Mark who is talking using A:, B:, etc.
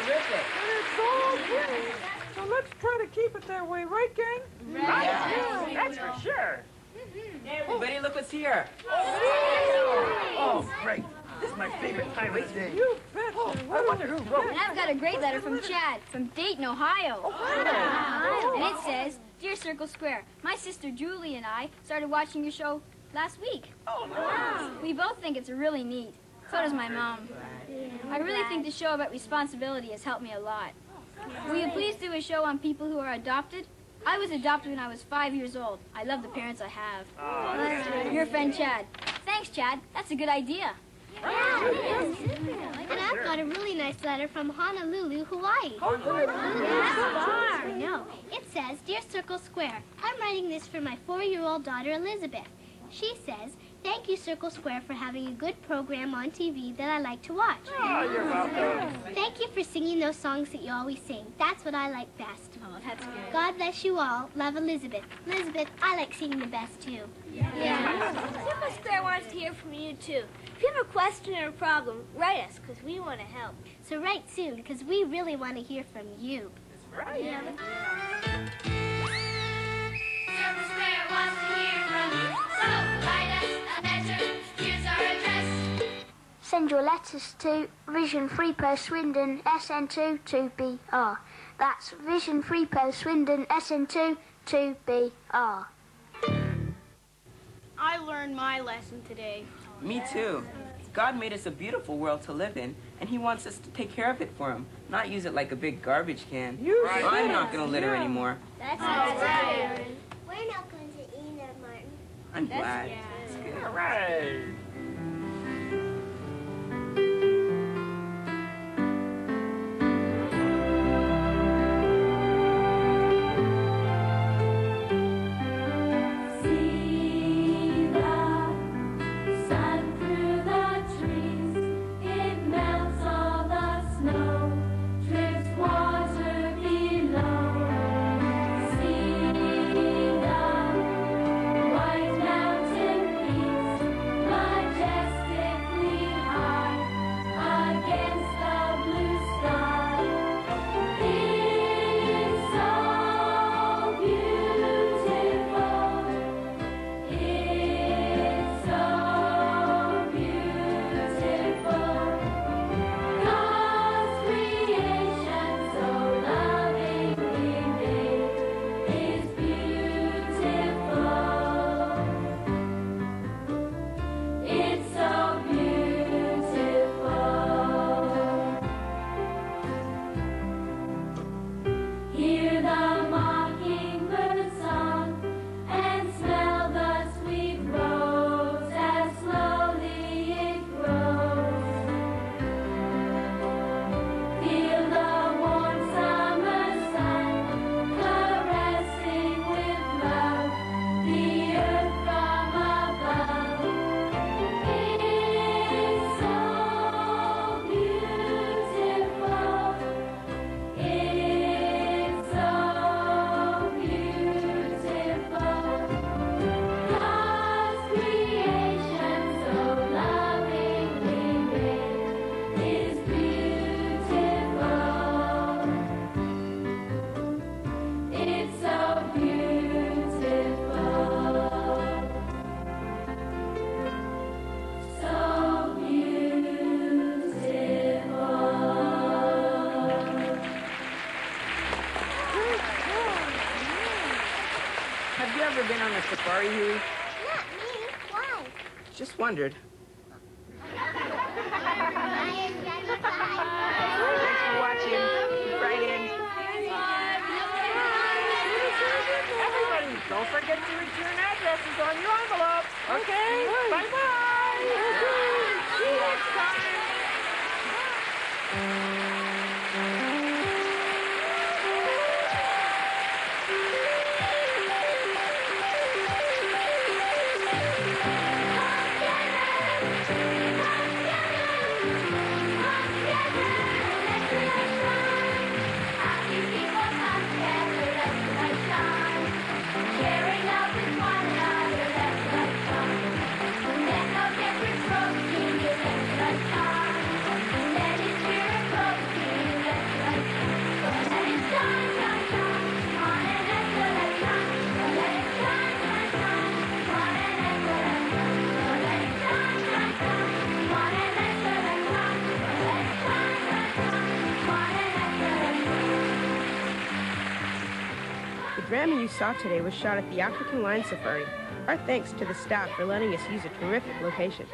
A: terrific.
B: And it's all green. So let's try to keep it that way, right, gang?
C: Right.
B: Yeah.
C: That's for sure.
A: Hey, everybody, look what's here.
C: Oh, great. This is my favorite time of the day.
B: You bet.
C: I wonder who wrote it.
D: And I've got a great letter from Chad from Dayton, Ohio. And it says, Dear Circle Square, my sister Julie and I started watching your show last week.
C: Oh, nice.
D: We both think it's really neat. So does my mom. I really think the show about responsibility has helped me a lot. Will you please do a show on people who are adopted? I was adopted when I was 5 years old. I love the parents I have. Your friend Chad. Thanks, Chad. That's a good idea.
E: And I've got a really nice letter from Honolulu, Hawaii. I know. It says, Dear Circle Square, I'm writing this for my 4-year-old daughter, Elizabeth. She says, thank you, Circle Square, for having a good program on TV that I like to watch.
C: Oh, you're welcome.
E: Thank you for singing those songs that you always sing. That's what I like best.
D: Oh, that's good.
E: God bless you all. Love, Elizabeth. Elizabeth, I like singing the best, too.
F: Yeah. Circle Square wants to hear from you, too. If you have a question or a problem, write us, because we want to help.
E: So write soon, because we really want to hear from you.
C: That's right.
E: Yeah.
G: Circle Square wants to hear from you, so write us a letter. Here's our address.
H: Send your letters to Vision Freepo Swindon SN2 2BR. That's Vision Freepo Swindon SN2 2BR.
F: I learned my lesson today.
A: Me too. God made us a beautiful world to live in, and he wants us to take care of it for him, not use it like a big garbage can. I'm not going to litter anymore.
E: That's
F: right.
E: We're not going to either, Martin.
A: I'm glad. It's good.
C: All right.
A: Been on a safari, Huey?
E: Not me. Why?
A: Just wondered.
E: I am Daddy Five.
A: Thanks for watching. Keep right in.
C: Everybody, don't forget to return addresses on your envelopes. Okay? Bye-bye. See you next time.
G: Sharing love with one another, that's like fun.
I: The drama you saw today was shot at the African Lion Safari. Our thanks to the staff for letting us use a terrific location.